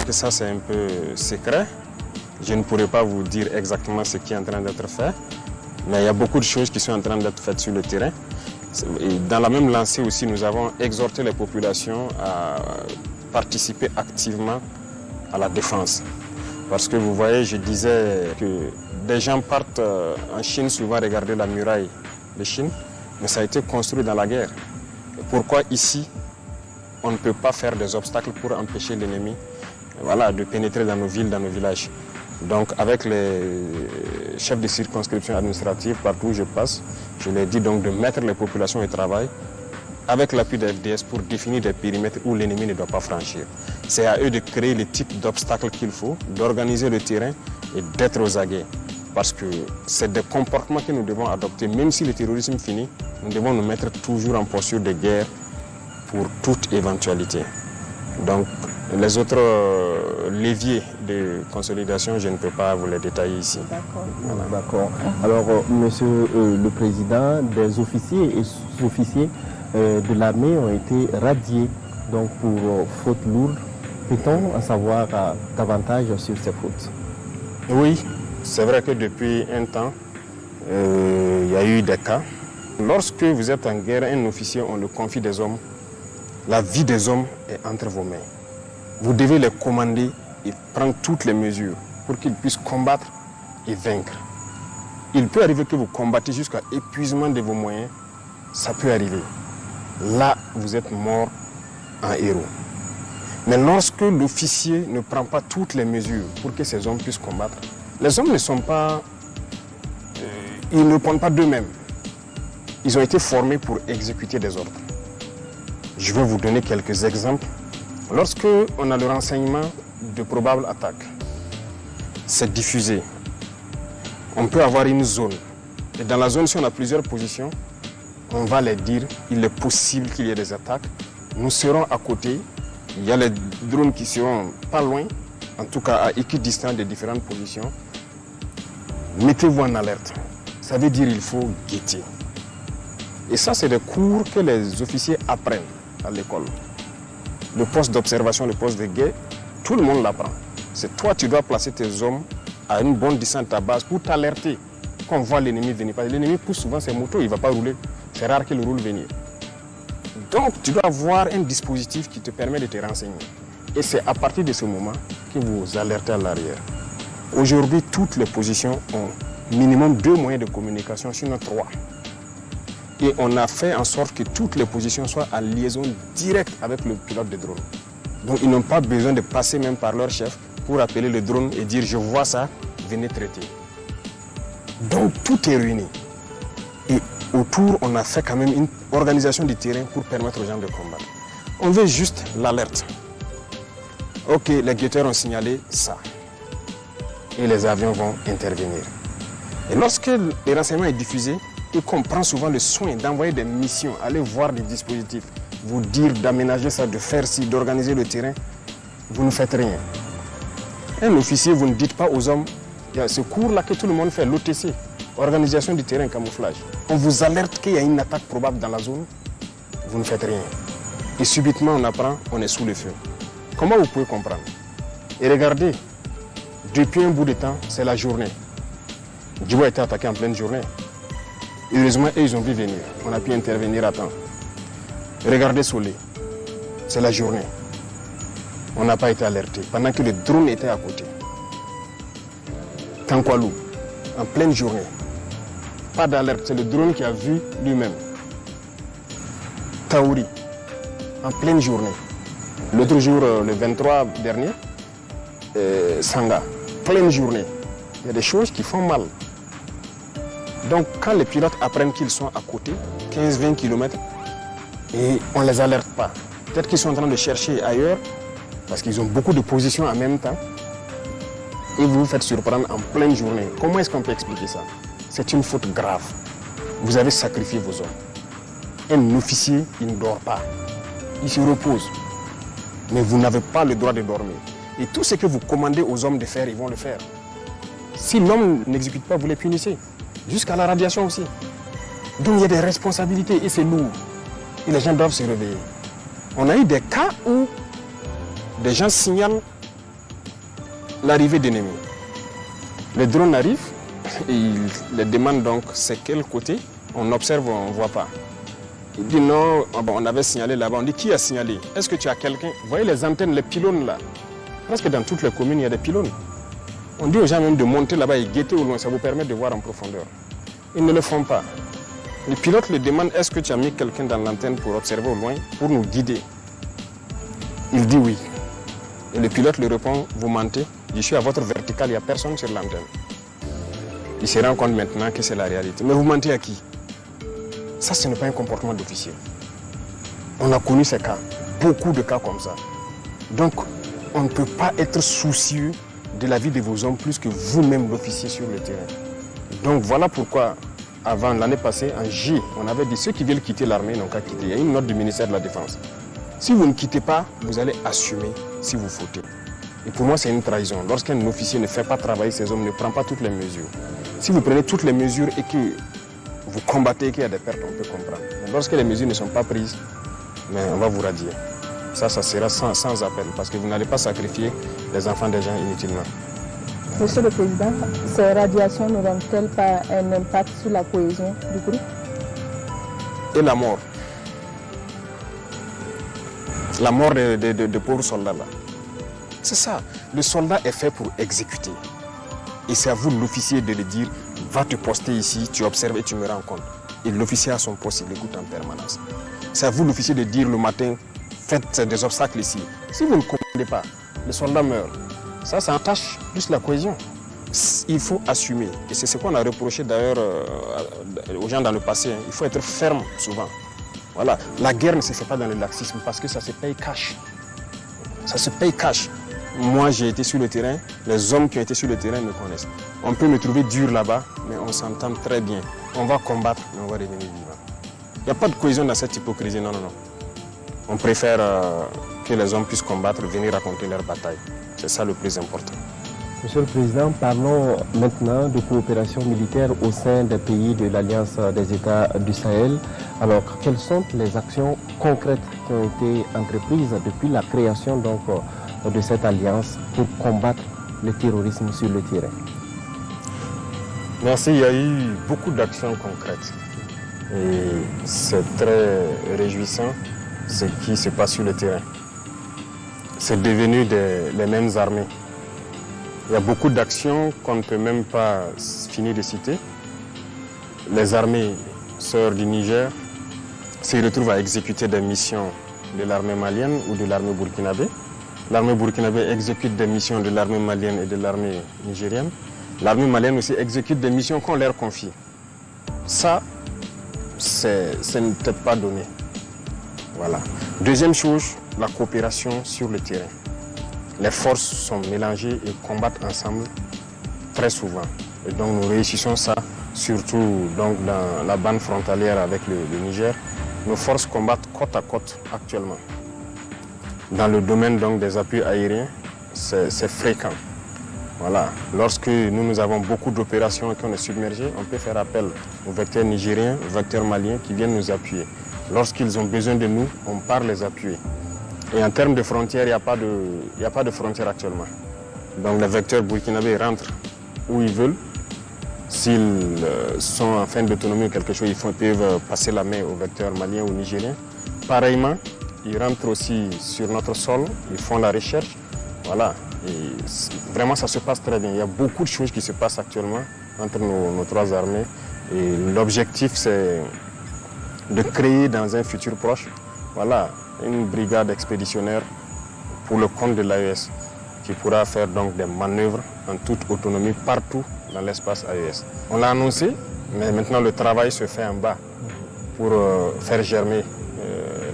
que ça c'est un peu secret. Je ne pourrais pas vous dire exactement ce qui est en train d'être fait, mais il y a beaucoup de choses qui sont en train d'être faites sur le terrain. Et dans la même lancée aussi, nous avons exhorté les populations à participer activement à la défense. Parce que vous voyez, je disais que des gens partent en Chine souvent regarder la muraille de Chine, mais ça a été construit dans la guerre. Pourquoi ici, on ne peut pas faire des obstacles pour empêcher l'ennemi de pénétrer dans nos villes, dans nos villages? Donc avec les chefs de circonscription administrative, partout où je passe, je leur dis donc de mettre les populations au travail avec l'appui de FDS pour définir des périmètres où l'ennemi ne doit pas franchir. C'est à eux de créer les types d'obstacles qu'il faut, d'organiser le terrain et d'être aux aguets. Parce que c'est des comportements que nous devons adopter. Même si le terrorisme finit, nous devons nous mettre toujours en posture de guerre pour toute éventualité. Donc les autres leviers de consolidation, je ne peux pas vous les détailler ici. D'accord. Voilà. D'accord. Alors, monsieur le président, des officiers et sous-officiers de l'armée ont été radiés donc pour fautes lourdes. Peut-on en savoir davantage sur ces fautes? Oui, c'est vrai que depuis un temps, il y a eu des cas. Lorsque vous êtes en guerre, un officier, on le confie des hommes. La vie des hommes est entre vos mains. Vous devez les commander et prendre toutes les mesures pour qu'ils puissent combattre et vaincre. Il peut arriver que vous combattez jusqu'à épuisement de vos moyens. Ça peut arriver. Là, vous êtes mort en héros. Mais lorsque l'officier ne prend pas toutes les mesures pour que ces hommes puissent combattre, les hommes ne sont pas... ils ne répondent pas d'eux-mêmes. Ils ont été formés pour exécuter des ordres. Je vais vous donner quelques exemples. Lorsque on a le renseignement de probables attaques, c'est diffusé. On peut avoir une zone. Et dans la zone, si on a plusieurs positions, on va les dire, il est possible qu'il y ait des attaques. Nous serons à côté. Il y a les drones qui seront pas loin, en tout cas à équidistance des différentes positions. Mettez-vous en alerte. Ça veut dire qu'il faut guetter. Et ça, c'est des cours que les officiers apprennent à l'école. Le poste d'observation, le poste de guet, tout le monde l'apprend. C'est toi, tu dois placer tes hommes à une bonne distance de ta base pour t'alerter quand on voit l'ennemi venir. Parce que l'ennemi pousse souvent ses motos, il ne va pas rouler. C'est rare qu'il roule venir. Donc, tu dois avoir un dispositif qui te permet de te renseigner. Et c'est à partir de ce moment que vous alertez à l'arrière. Aujourd'hui, toutes les positions ont minimum 2 moyens de communication, sinon 3. Et on a fait en sorte que toutes les positions soient en liaison directe avec le pilote de drone. Donc ils n'ont pas besoin de passer même par leur chef pour appeler le drone et dire je vois ça, venez traiter. Donc tout est réuni. Et autour, on a fait quand même une organisation du terrain pour permettre aux gens de combattre. On veut juste l'alerte. Ok, les guetteurs ont signalé ça. Et les avions vont intervenir. Et lorsque le renseignement est diffusé, et qu'on prend souvent le soin d'envoyer des missions, aller voir des dispositifs, vous dire d'aménager ça, de faire ci, d'organiser le terrain, vous ne faites rien. Un officier, vous ne dites pas aux hommes, il y a ce cours-là que tout le monde fait, l'OTC, organisation du terrain, camouflage. On vous alerte qu'il y a une attaque probable dans la zone, vous ne faites rien. Et subitement, on apprend, on est sous le feu. Comment vous pouvez comprendre? Et regardez, depuis un bout de temps, c'est la journée. Djibo a été attaqué en pleine journée. Heureusement, ils ont vu venir. On a pu intervenir à temps. Regardez Solé. C'est la journée. On n'a pas été alerté. Pendant que le drone était à côté. Kankwalou, en pleine journée. Pas d'alerte. C'est le drone qui a vu lui-même. Taouri, en pleine journée. L'autre jour, le 23 dernier, Sanga, pleine journée. Il y a des choses qui font mal. Donc quand les pilotes apprennent qu'ils sont à côté, 15-20 km, et on ne les alerte pas. Peut-être qu'ils sont en train de chercher ailleurs, parce qu'ils ont beaucoup de positions en même temps, et vous vous faites surprendre en pleine journée. Comment est-ce qu'on peut expliquer ça? C'est une faute grave. Vous avez sacrifié vos hommes. Un officier, il ne dort pas. Il se repose. Mais vous n'avez pas le droit de dormir. Et tout ce que vous commandez aux hommes de faire, ils vont le faire. Si l'homme n'exécute pas, vous les punissez. Jusqu'à la radiation aussi. Donc il y a des responsabilités et c'est lourd. Et les gens doivent se réveiller. On a eu des cas où des gens signalent l'arrivée d'ennemis. Les drones arrivent, ils les demandent donc c'est quel côté, on observe, on ne voit pas. Il dit non, on avait signalé là-bas, on dit qui a signalé? Est-ce que tu as quelqu'un? Vous voyez les antennes, les pylônes là? Presque dans toutes les communes, il y a des pylônes. On dit aux gens même de monter là-bas et guetter au loin, ça vous permet de voir en profondeur. Ils ne le font pas. Les pilotes le demandent, est-ce que tu as mis quelqu'un dans l'antenne pour observer au loin, pour nous guider? Il dit oui. Et le pilote lui répond, vous mentez, je suis à votre verticale, il n'y a personne sur l'antenne. Il se rend compte maintenant que c'est la réalité. Mais vous mentez à qui? Ça, ce n'est pas un comportement d'officier. On a connu ces cas, beaucoup de cas comme ça. Donc, on ne peut pas être soucieux de la vie de vos hommes plus que vous-même, l'officier sur le terrain. Donc, voilà pourquoi, avant l'année passée, en J, on avait dit ceux qui veulent quitter l'armée n'ont qu'à quitter. Il y a une note du ministère de la Défense. Si vous ne quittez pas, vous allez assumer si vous fautez. Et pour moi, c'est une trahison. Lorsqu'un officier ne fait pas travailler ses hommes, ne prend pas toutes les mesures. Si vous prenez toutes les mesures et que vous combattez et qu'il y a des pertes, on peut comprendre. Mais lorsque les mesures ne sont pas prises, mais on va vous radier. Ça sera sans appel, parce que vous n'allez pas sacrifier les enfants des gens inutilement. Monsieur le Président, ces radiations n'auront-elles pas un impact sur la cohésion du groupe? Et la mort. La mort de pauvres soldats là. C'est ça. Le soldat est fait pour exécuter. Et c'est à vous, l'officier, de le dire, va te poster ici, tu observes et tu me rends compte. Et l'officier à son poste, il écoute en permanence. C'est à vous, l'officier, de dire le matin, faites des obstacles ici. Si vous ne comprenez pas, le soldat meurt. Ça entache plus la cohésion. Il faut assumer. Et c'est ce qu'on a reproché d'ailleurs aux gens dans le passé. Il faut être ferme souvent. Voilà. La guerre ne se fait pas dans le laxisme parce que ça se paye cash. Ça se paye cash. Moi, j'ai été sur le terrain. Les hommes qui ont été sur le terrain me connaissent. On peut me trouver dur là-bas, mais on s'entend très bien. On va combattre, mais on va revenir vivant. Il n'y a pas de cohésion dans cette hypocrisie. Non, non, non. On préfère que les hommes puissent combattre, venir raconter leur bataille. C'est ça le plus important. Monsieur le Président, parlons maintenant de coopération militaire au sein des pays de l'Alliance des États du Sahel. Alors, quelles sont les actions concrètes qui ont été entreprises depuis la création donc, de cette alliance pour combattre le terrorisme sur le terrain? Merci, il y a eu beaucoup d'actions concrètes. Et c'est très réjouissant ce qui se passe sur le terrain. C'est devenu les mêmes armées. Il y a beaucoup d'actions qu'on ne peut même pas finir de citer. Les armées sœurs du Niger se retrouvent à exécuter des missions de l'armée malienne ou de l'armée burkinabé. L'armée burkinabé exécute des missions de l'armée malienne et de l'armée nigérienne. L'armée malienne aussi exécute des missions qu'on leur confie. Ça, ce n'est peut-être pas donné. Voilà. Deuxième chose, la coopération sur le terrain. Les forces sont mélangées et combattent ensemble très souvent. Et donc nous réussissons ça, surtout donc, dans la bande frontalière avec le Niger. Nos forces combattent côte à côte actuellement. Dans le domaine donc, des appuis aériens, c'est fréquent. Voilà. Lorsque nous avons beaucoup d'opérations et qu'on est submergé, on peut faire appel aux vecteurs nigériens, aux vecteurs maliens qui viennent nous appuyer. Lorsqu'ils ont besoin de nous, on part les appuyer. Et en termes de frontières, il n'y a pas de frontières actuellement. Donc les vecteurs burkinabés rentrent où ils veulent. S'ils sont en fin d'autonomie ou quelque chose, ils peuvent passer la main aux vecteurs maliens ou nigériens. Pareillement, ils rentrent aussi sur notre sol, ils font la recherche. Voilà. Et vraiment, ça se passe très bien. Il y a beaucoup de choses qui se passent actuellement entre nos trois armées. Et l'objectif, c'est de créer dans un futur proche, voilà, une brigade expéditionnaire pour le compte de l'AES qui pourra faire donc des manœuvres en toute autonomie partout dans l'espace AES. On l'a annoncé, mais maintenant le travail se fait en bas pour faire germer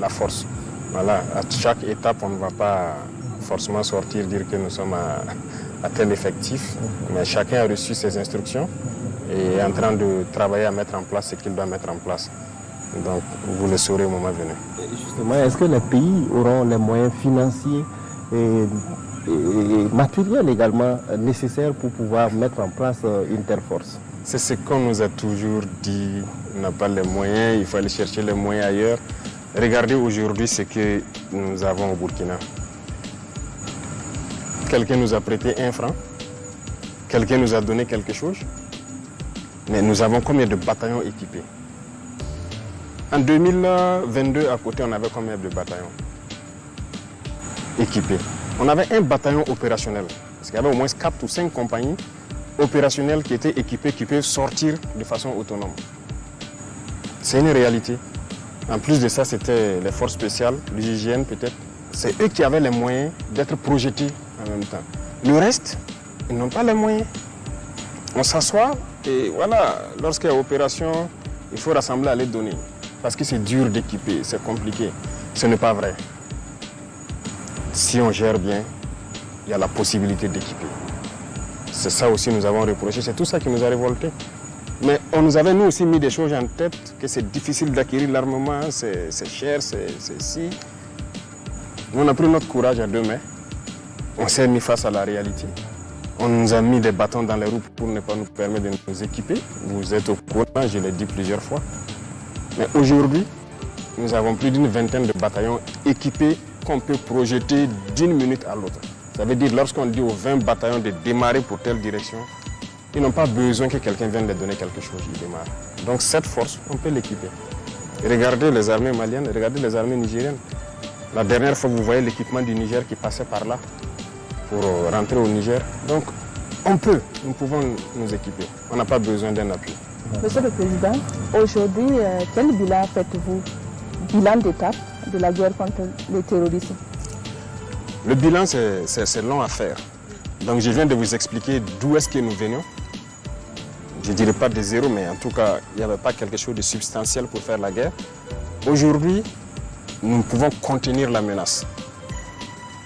la force. Voilà, à chaque étape, on ne va pas forcément sortir, dire que nous sommes à tel effectif, mais chacun a reçu ses instructions et est en train de travailler à mettre en place ce qu'il doit mettre en place. Donc, vous le saurez au moment venu. Justement, est-ce que les pays auront les moyens financiers et matériels également nécessaires pour pouvoir mettre en place une telle force? C'est ce qu'on nous a toujours dit. On n'a pas les moyens, il faut aller chercher les moyens ailleurs. Regardez aujourd'hui ce que nous avons au Burkina. quelqu'un nous a prêté 1 franc, quelqu'un nous a donné quelque chose, mais nous avons combien de bataillons équipés? En 2022, à côté, on avait combien de bataillons équipés? On avait un bataillon opérationnel, parce qu'il y avait au moins 4 ou 5 compagnies opérationnelles qui étaient équipées, qui peuvent sortir de façon autonome. C'est une réalité. En plus de ça, c'était les forces spéciales, l'hygiène peut-être. C'est eux qui avaient les moyens d'être projetés en même temps. Le reste, ils n'ont pas les moyens. On s'assoit et voilà, lorsqu'il y a opération, il faut rassembler à les donner. Parce que c'est dur d'équiper, c'est compliqué. Ce n'est pas vrai. Si on gère bien, il y a la possibilité d'équiper. C'est ça aussi que nous avons reproché, c'est tout ça qui nous a révoltés. Mais on nous avait nous aussi mis des choses en tête, que c'est difficile d'acquérir l'armement, c'est cher, c'est si. Nous, on a pris notre courage à 2 mains, on s'est mis face à la réalité. On nous a mis des bâtons dans les roues pour ne pas nous permettre de nous équiper. Vous êtes au courant, je l'ai dit plusieurs fois. Mais aujourd'hui, nous avons plus d'une vingtaine de bataillons équipés qu'on peut projeter d'une minute à l'autre. Ça veut dire lorsqu'on dit aux 20 bataillons de démarrer pour telle direction, ils n'ont pas besoin que quelqu'un vienne leur donner quelque chose, ils démarrent. Donc cette force, on peut l'équiper. Regardez les armées maliennes, regardez les armées nigériennes. La dernière fois, vous voyez l'équipement du Niger qui passait par là pour rentrer au Niger. Donc nous pouvons nous équiper. On n'a pas besoin d'un appui. Monsieur le Président, aujourd'hui, quel bilan faites-vous? Bilan d'étape de la guerre contre le terrorisme. Le bilan, c'est long à faire. Donc je viens de vous expliquer d'où est-ce que nous venions. Je ne dirais pas de zéro, mais en tout cas, il n'y avait pas quelque chose de substantiel pour faire la guerre. Aujourd'hui, nous pouvons contenir la menace.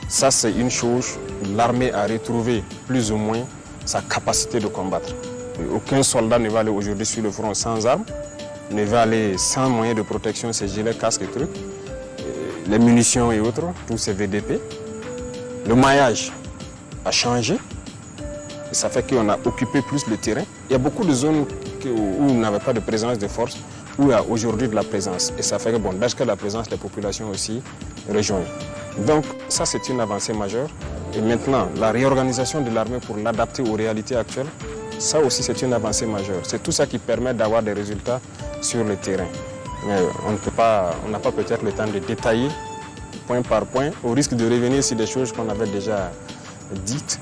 Ça, c'est une chose. L'armée a retrouvé plus ou moins sa capacité de combattre. Aucun soldat ne va aller aujourd'hui sur le front sans armes, ne va aller sans moyens de protection, ses gilets, casques et trucs, les munitions et autres, tous ces VDP. Le maillage a changé, et ça fait qu'on a occupé plus le terrain. Il y a beaucoup de zones où on n'avait pas de présence de force, où il y a aujourd'hui de la présence. Et ça fait que, bon, dès que la présence des populations aussi rejoint. Donc ça, c'est une avancée majeure. Et maintenant, la réorganisation de l'armée pour l'adapter aux réalités actuelles, ça aussi, c'est une avancée majeure. C'est tout ça qui permet d'avoir des résultats sur le terrain. Mais on n'a pas peut-être le temps de détailler point par point, au risque de revenir sur des choses qu'on avait déjà dites.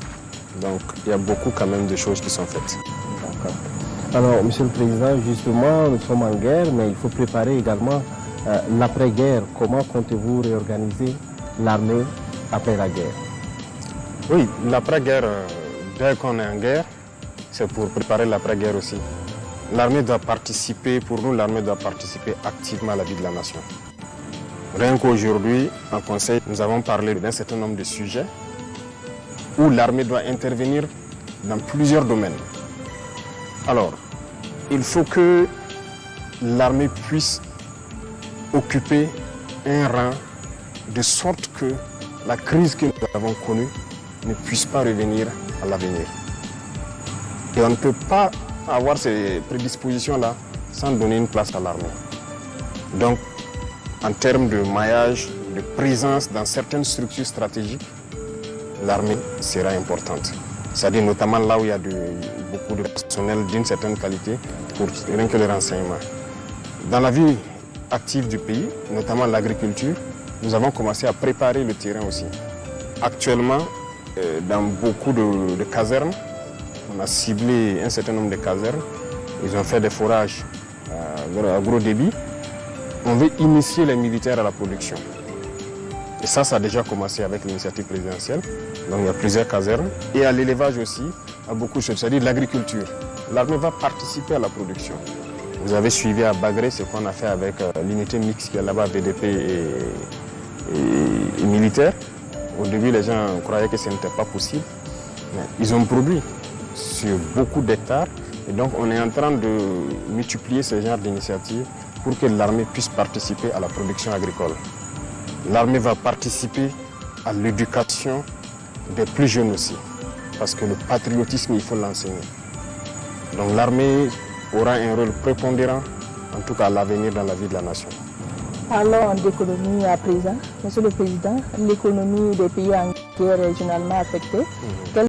Donc, il y a beaucoup quand même de choses qui sont faites. Alors, Monsieur le Président, justement, nous sommes en guerre, mais il faut préparer également l'après-guerre. Comment comptez-vous réorganiser l'armée après la guerre? Oui, l'après-guerre, dès qu'on est en guerre, c'est pour préparer l'après-guerre aussi. L'armée doit participer, pour nous, l'armée doit participer activement à la vie de la nation. Rien qu'aujourd'hui, en Conseil, nous avons parlé d'un certain nombre de sujets où l'armée doit intervenir dans plusieurs domaines. Alors, il faut que l'armée puisse occuper un rang de sorte que la crise que nous avons connue ne puisse pas revenir à l'avenir. Et on ne peut pas avoir ces prédispositions-là sans donner une place à l'armée. Donc, en termes de maillage, de présence dans certaines structures stratégiques, l'armée sera importante. C'est-à-dire notamment là où il y a beaucoup de personnel d'une certaine qualité pour rien que le renseignement. Dans la vie active du pays, notamment l'agriculture, nous avons commencé à préparer le terrain aussi. Actuellement, dans beaucoup de casernes, on a ciblé un certain nombre de casernes. Ils ont fait des forages à gros débit. On veut initier les militaires à la production. Et ça a déjà commencé avec l'initiative présidentielle. Donc il y a plusieurs casernes. Et à l'élevage aussi, à beaucoup de choses, c'est-à-dire l'agriculture. L'armée va participer à la production. Vous avez suivi à Bagré ce qu'on a fait avec l'unité mixte qui est là-bas, VDP et militaire. Au début, les gens croyaient que ce n'était pas possible. Mais ils ont produit sur beaucoup d'hectares. Et donc on est en train de multiplier ce genre d'initiatives pour que l'armée puisse participer à la production agricole. L'armée va participer à l'éducation des plus jeunes aussi, parce que le patriotisme, il faut l'enseigner. Donc l'armée aura un rôle prépondérant, en tout cas à l'avenir dans la vie de la nation. Parlons d'économie à présent. Monsieur le Président, l'économie des pays en guerre est généralement affectée.